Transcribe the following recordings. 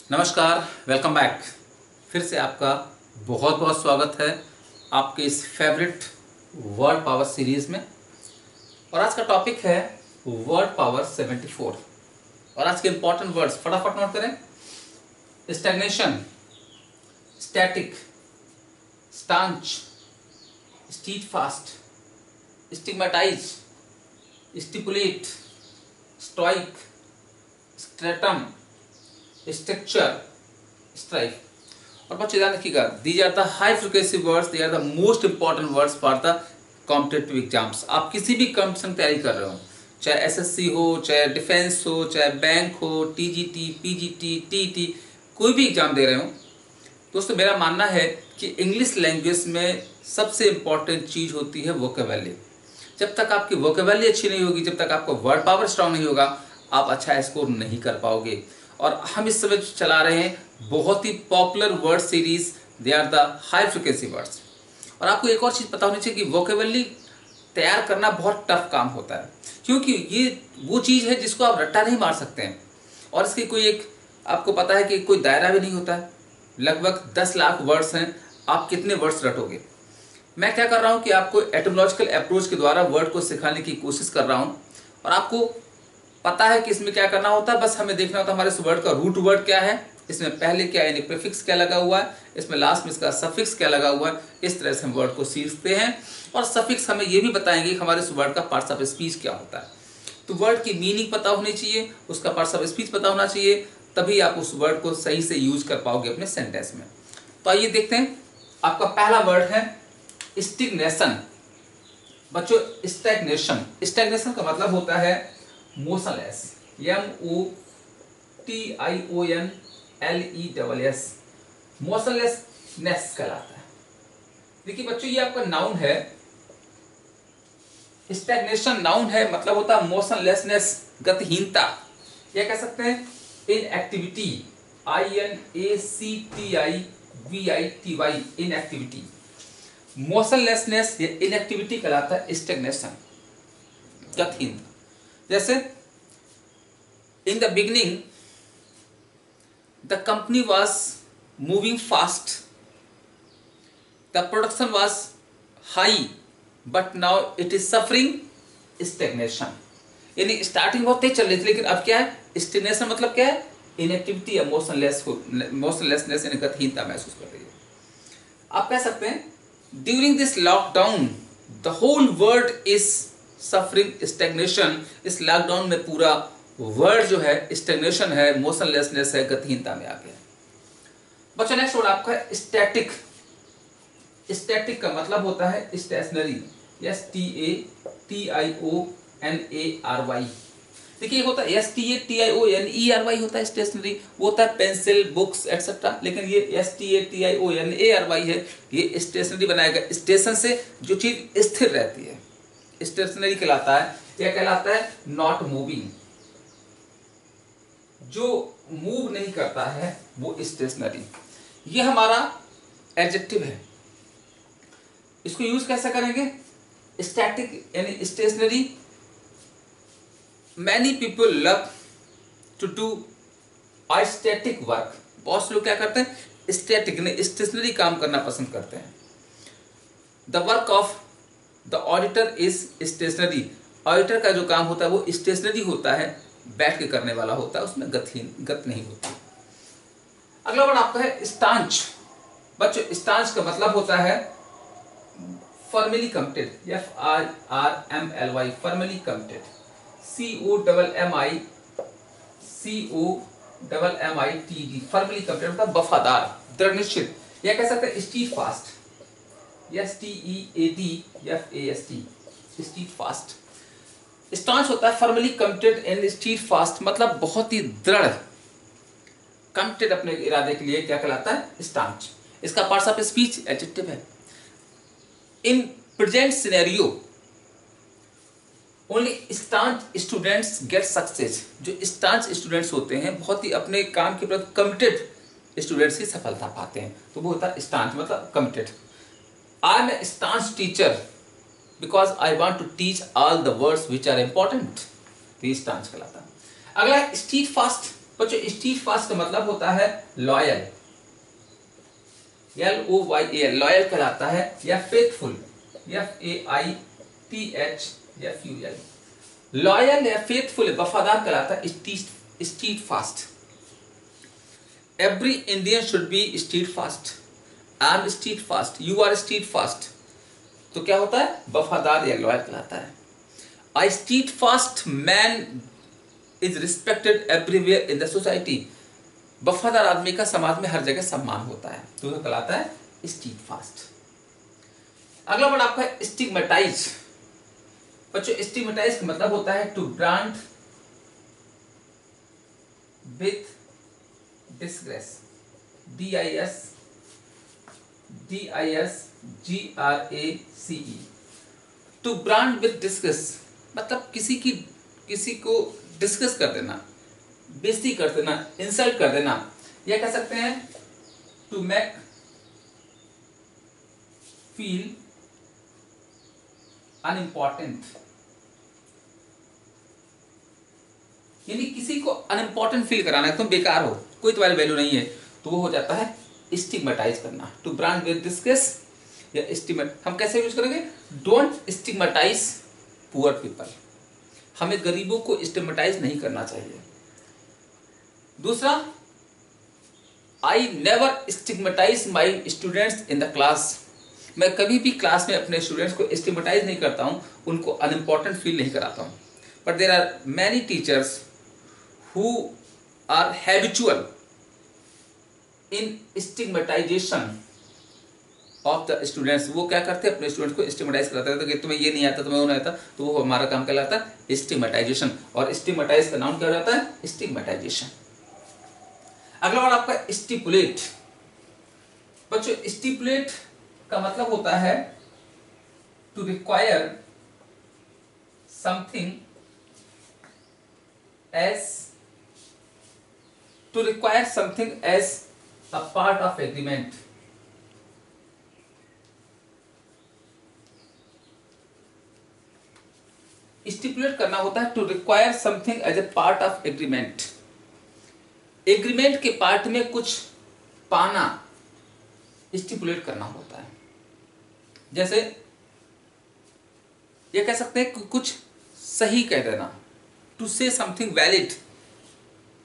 नमस्कार, welcome back. फिर से आपका बहुत बहुत स्वागत है आपके इस फेवरेट वर्ड पावर सीरीज में। और आज का टॉपिक है वर्ड पावर 74। और आज के इंपॉर्टेंट वर्ड्स फटाफट नोट करें। Stagnation, static, staunch, steadfast, stigmatise, stipulate, stoic, stratum, structure, strike. और बच्चे ध्यान रखिएगा, these are the high frequency words, they are the most important words for the competitive exams. आप किसी भी कॉम्पिटिशन की तैयारी कर रहे हो, चाहे एसएससी हो, चाहे डिफेंस हो, चाहे बैंक हो, टीजीटी, पीजीटी, टीटी, कोई भी एग्जाम दे रहे हो दोस्तों, मेरा मानना है कि इंग्लिश लैंग्वेज में सबसे इंपॉर्टेंट चीज होती है वोकेबुलरी। जब तक आपकी वोकेबुलरी अच्छी नहीं होगी, जब तक आपका वर्ड पावर स्ट्रांग नहीं होगा, आप अच्छा स्कोर नहीं कर पाओगे। और हम इस समय चला रहे हैं बहुत ही popular word series, they are the high frequency words. और आपको एक और चीज पता होनी चाहिए कि वोकेबुलरी तैयार करना बहुत टफ काम होता है, क्योंकि ये वो चीज है जिसको आप रट्टा नहीं मार सकते हैं। और इसकी कोई एक आपको पता है कि कोई दायरा भी नहीं होता है। लगभग 10 लाख वर्ड्स हैं, आप कितने वर्ड्स रटोगे। मैं क्या कर रहा हूं कि आपको एटिमोलॉजिकल अप्रोच के द्वारा वर्ड को सिखाने की कोशिश कर रहा हूं। और आपको पता है कि इसमें क्या करना होता है, बस हमें देखना होता है हमारे इस वर्ड का रूट वर्ड क्या है, इसमें पहले क्या यानी प्रीफिक्स क्या लगा हुआ है, इसमें लास्ट में इसका सफिक्स क्या लगा हुआ है। इस तरह से हम वर्ड को सीखते हैं। और सफिक्स हमें ये भी बताएंगे कि हमारे इस वर्ड का पार्ट्स ऑफ स्पीच क्या होता है। तो वर्ड की मीनिंग पता होनी चाहिए, उसका पार्ट्स ऑफ स्पीच पता होना चाहिए, तभी आप उस वर्ड को सही से यूज कर पाओगे अपने सेंटेंस में। तो आइए देखते हैं। आपका पहला वर्ड है स्टिग्नेशन। बच्चों, स्टैग्नेशन, स्टैग्नेशन का मतलब होता है मोशनलेस, MOTIONLESS, मोशनलेसनेस कहलाता है। देखिए बच्चों, ये आपका नाउन है। स्टैग्नेशन नाउन है, मतलब होता है मोशनलेसनेस, गतिहीनता, या कह सकते हैं इनएक्टिविटी, INACTIVITY, इनएक्टिविटी। मोशनलेसनेस या इनएक्टिविटी कहलाता है स्टैग्नेशन, गतिहीनता। जैसे in the beginning the company was moving fast, the production was high, but now it is suffering stagnation। यानी स्टार्टिंग बहुत तेज चल रही थी, लेकिन अब क्या है, स्टेग्नेशन। मतलब क्या है, इनएक्टिविटी या मोशनलेसनेस यानी गतिहीनता महसूस कर रही है। आप कह सकते हैं during this lockdown the whole world is suffering stagnation. इस लॉकडाउन में पूरा वर्ड जो है स्टेग्नेशन है, मोशनलेसनेस है, गतिहीनता में आ गया। बच्चों, नेक्स्ट वर्ड आपका है स्टैटिक। स्टैटिक का मतलब होता है स्टेशनरी, STATIONARY। देखिए होता है STATIONERY होता है स्टेशनरी, वो होता है पेंसिल, बुक्स एक्सेट्रा। लेकिन ये STATIONARY है, ये स्टेशनरी बनाएगा, स्टेशन से जो चीज स्थिर रहती है स्टेशनरी कहलाता है। यह कहलाता है नॉट मूविंग, जो मूव नहीं करता है वो स्टेशनरी। ये हमारा एडजेक्टिव है। इसको यूज कैसे करेंगे, स्टैटिक यानी stationary. Many people love to do static work. बहुत से लोग क्या करते हैं, स्टैटिक यानी स्टेशनरी काम करना पसंद करते हैं। The work of the auditor is stationary. Auditor का जो काम होता है वो स्टेशनरी होता है, बैठ के करने वाला होता है, उसमें गत नहीं होती। अगला वर्ड आपका है स्टांच। बच्चों, स्टांच का मतलब होता है firmly committed, FIRMLY, firmly committed, COMMITED, firmly committed मतलब वफादार, दृढ़ निश्चित। या कह सकते हैं स्टीट फास्ट, STEADFAST, स्टीट फास्ट। स्टांच होता है फर्मली कमिटेड एंड स्टीट फास्ट, मतलब बहुत ही दृढ़, कमिटेड अपने इरादे के लिए, क्या कहलाता है, स्टांच। इसका पार्ट्स ऑफ स्पीच एडजेक्टिव है। In present scenario only staunch students get success. जो स्टांच स्टूडेंट्स होते हैं, बहुत ही अपने काम के प्रति कमिटेड स्टूडेंट्स ही सफलता पाते हैं, तो वो होता है स्टांच मतलब committed. I am a staunch teacher because I want to teach all the words which are important, तो स्टांच कहलाता है। अगला स्टीट फास्ट। बच्चों स्टीड फास्ट का मतलब होता है लॉयल, LOYAL, लॉयल कहलाता है, या फेथफुल, FAITHFUL, लॉयल या फेथफुल वफादार कहलाता है steadfast. Every Indian should be steadfast, I am steadfast, you are steadfast, तो क्या होता है, वफादार या लॉयल कहलाता है। A steadfast man is respected everywhere in the society, वफादार आदमी का समाज में हर जगह सम्मान होता है, तो वो कहलाता है स्टीडफास्ट। अगला वर्ड आपका है स्टिग्मेटाइज। बच्चों स्टिग्मेटाइज का मतलब होता है to brand with disgrace, DISGRACE, to brand with disgrace मतलब किसी को डिस्कस कर देना, बेइज्जती कर देना, इंसल्ट कर देना, या कह सकते हैं टू मेक फील अनइम्पॉर्टेंट, यानी किसी को अनइम्पॉर्टेंट फील कराना, तुम बेकार हो, कोई तुम्हारी वैल्यू नहीं है, तो वो हो जाता है स्टिग्मेटाइज करना, टू ब्रांड विद डिस्कस या स्टिग्मेट। हम कैसे यूज करेंगे, डोंट स्टिग्मेटाइज पुअर पीपल, हमें गरीबों को स्टिग्मेटाइज नहीं करना चाहिए। दूसरा, I never stigmatise my students in the class, मैं कभी भी क्लास में अपने स्टूडेंट्स को स्टिग्मेटाइज नहीं करता हूं, उनको अनइम्पॉर्टेंट फील नहीं कराता हूं। But there are many teachers who are habitual in stigmatisation of the students, वो क्या करते हैं, अपने स्टूडेंट्स को स्टिग्मेटाइज कराते हैं, तो कि तुम्हें ये नहीं आता, तुम्हें वो नहीं आता, तो वो हमारा काम कहलाता है स्टिग्मेटाइजेशन, और स्टिग्मेटाइज का नाम क्या हो जाता है, स्टिग्मेटाइजेशन। अगला वर्ड आपका स्टिपुलेट। बच्चों स्टिपुलेट का मतलब होता है to require something as a part of agreement, stipulate करना होता है to require something as a part of agreement, agreement के पार्ट में कुछ पाना स्टिपुलेट करना होता है। जैसे ये कह सकते हैं कि कुछ सही कह देना, टू से समथिंग वैलिड,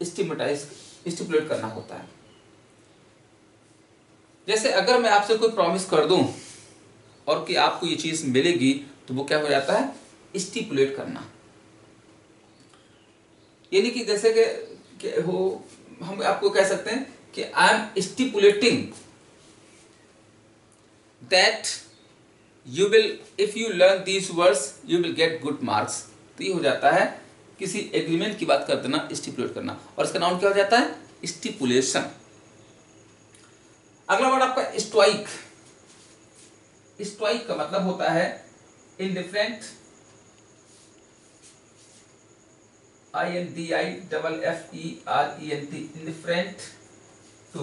स्टिपुलेट करना होता है। जैसे अगर मैं आपसे कोई प्रॉमिस कर दूं और कि आपको ये चीज मिलेगी, तो वो क्या हो जाता है, स्टिपुलेट करना, यानी कि जैसे कि हो, हम आपको कह सकते हैं कि I am stipulating that you will, if you learn these words you will get good marks, तो ये हो जाता है किसी एग्रीमेंट की बात कर देना, स्टिपुलेट करना, और इसका नाम क्या हो जाता है, स्टिपुलेशन। अगला वर्ड आपका स्टोइक। स्टोइक का मतलब होता है indifferent, INDIFFERENT, indifferent to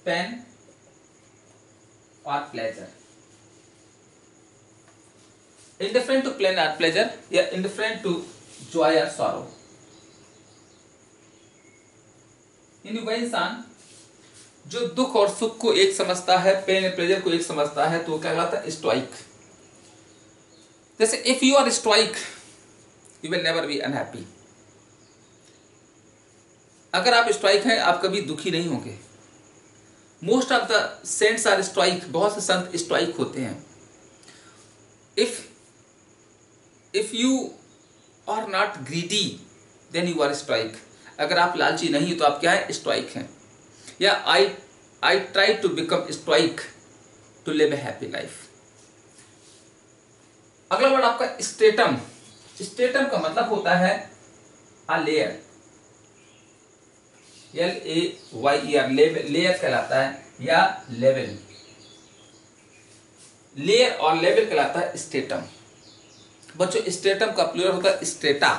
pain or pleasure, indifferent to pain or pleasure, या indifferent to joy or sorrow, यानी वह इंसान जो दुख और सुख को एक समझता है, पेन और प्लेजर को एक समझता है, तो क्या कहलाता है, स्टोइक। जैसे if you are stoic you will never be unhappy, अगर आप स्टोइक हैं आप कभी दुखी नहीं होंगे। Most of the saints are stoic, बहुत से संत स्टोइक होते हैं। If you are not greedy then you are stoic, अगर आप लालची नहीं तो आप क्या है, स्टोइक हैं। या I try to become stoic to live a happy life. अगला वर्ड आपका स्टेटम। स्टेटम का मतलब होता है अ लेयर, LAYER, लेयर कहलाता है, या लेवल, लेयर और लेवल कहलाता है स्टेटम। बच्चों स्टेटम का प्लूरल होता है स्टेटा।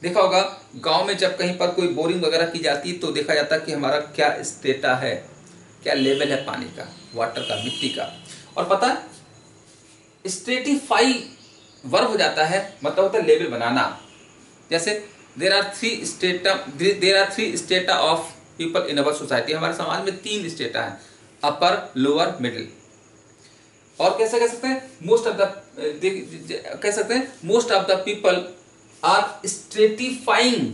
देखा होगा गांव में जब कहीं पर कोई बोरिंग वगैरह की जाती तो देखा जाता कि हमारा क्या स्टेटा है, क्या लेवल है पानी का, वाटर का, मिट्टी का। और पता स्ट्रेटिफाई वर्ब हो जाता है, मतलब होता है लेवल बनाना। जैसे there are three strata of people in our society. हमारे समाज में 3 स्टेटा है, अपर, लोअर, मिडिल। और कैसे कह सकते हैं, most of the people are stratifying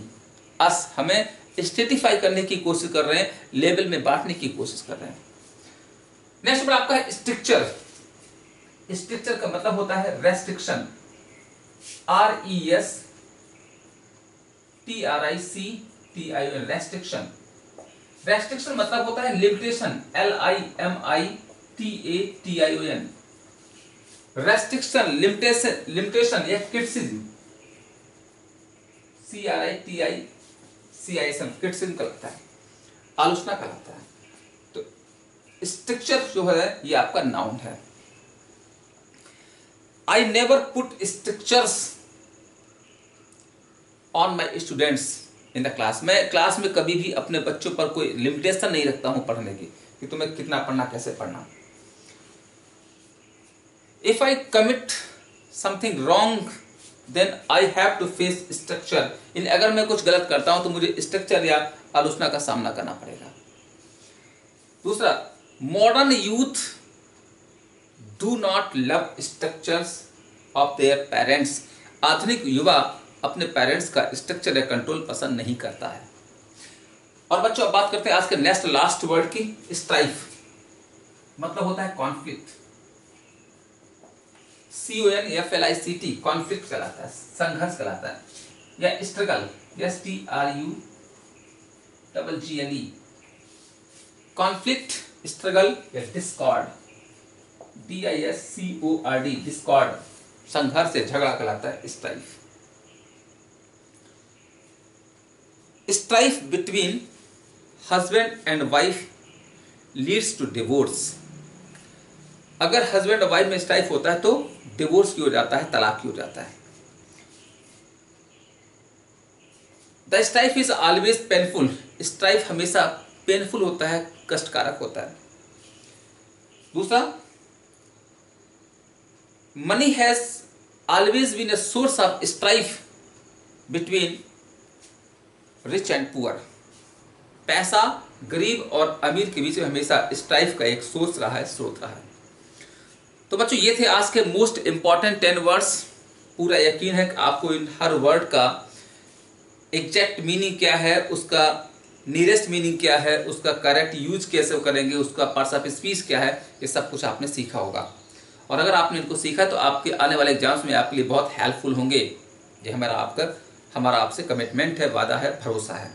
us, हमें स्ट्रेटिफाई करने की कोशिश कर रहे हैं, लेवल में बांटने की कोशिश कर रहे हैं। नेक्स्ट नंबर आपका है स्ट्रक्चर। स्ट्रक्चर का मतलब होता है रेस्ट्रिक्शन, RESTRICTION, रेस्ट्रिक्शन। रेस्ट्रिक्शन मतलब होता है लिमिटेशन, LIMITATION। रेस्ट्रिक्शन, लिमिटेशन या क्रिटिसिज्म, CRITICISM, क्रिटिसिज्म कहलाता है, आलोचना कहलाता है। तो स्ट्रक्चर जो है ये आपका नाउन है। I never put structures on my students in the class। मैं क्लास में कभी भी अपने बच्चों पर कोई लिमिटेशन नहीं रखता हूं पढ़ने की कि तुम्हें कितना पढ़ना, कैसे पढ़ना। If I commit something wrong then I have to face structure। अगर मैं कुछ गलत करता हूं तो मुझे स्ट्रक्चर या आलोचना का सामना करना पड़ेगा। दूसरा, modern youth do not love structures of their parents। आधुनिक युवा अपने पेरेंट्स का स्ट्रक्चर या कंट्रोल पसंद नहीं करता है। और बच्चों अब बात करते हैं आज के नेक्स्ट लास्ट वर्ड की, स्ट्राइफ। मतलब होता है कॉन्फ्लिक्ट, CONFLICT, कॉन्फ्लिक्ट कहलाता है, संघर्ष कहलाता है, या स्ट्रगल, STRUGGLE, कॉन्फ्लिक्ट, स्ट्रगल या डिस्कॉर्ड, DISCORD, डिस्कॉर्ड, संघर्ष या झगड़ा कहलाता है strife. Strife between husband and wife leads to divorce. अगर हस्बैंड और वाइफ में स्ट्राइफ होता है तो डिवोर्स की हो जाता है, तलाक की हो जाता है। The strife is always painful. Strife हमेशा पेनफुल होता है, कष्टकारक होता है। दूसरा, money has always been a source of strife between rich and poor. पैसा गरीब और अमीर के बीच में हमेशा स्ट्राइफ का एक सोर्स रहा है, स्रोत रहा है। तो बच्चों ये थे आज के मोस्ट इंपॉर्टेंट 10 वर्ड्स। पूरा यकीन है कि आपको इन हर वर्ड का एग्जैक्ट मीनिंग क्या है, उसका नियरेस्ट मीनिंग क्या है, उसका करेक्ट यूज कैसे करेंगे, उसका पार्ट्स ऑफ स्पीच क्या है, ये सब कुछ आपने सीखा होगा। और अगर आपने इनको सीखा तो आपके आने वाले एग्जाम्स में आपके लिए बहुत हेल्पफुल होंगे। ये हमारा आपसे कमिटमेंट है, वादा है, भरोसा है।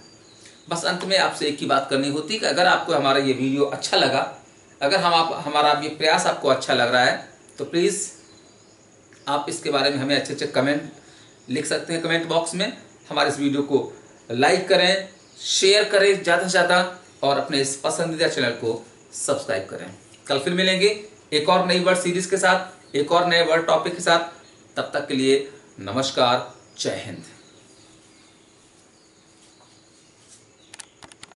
बस अंत में आपसे एक ही बात करनी होती है कि अगर आपको हमारा ये वीडियो अच्छा लगा, अगर हमारा ये प्रयास आपको अच्छा लग रहा है तो प्लीज़ आप इसके बारे में हमें अच्छे अच्छे कमेंट लिख सकते हैं कमेंट बॉक्स में। हमारे इस वीडियो को लाइक करें, शेयर करें ज़्यादा से ज़्यादा, और अपने इस पसंदीदा चैनल को सब्सक्राइब करें। कल फिर मिलेंगे एक और नई वर्ड सीरीज के साथ, एक और नए वर्ड टॉपिक के साथ। तब तक के लिए नमस्कार, जय हिंद।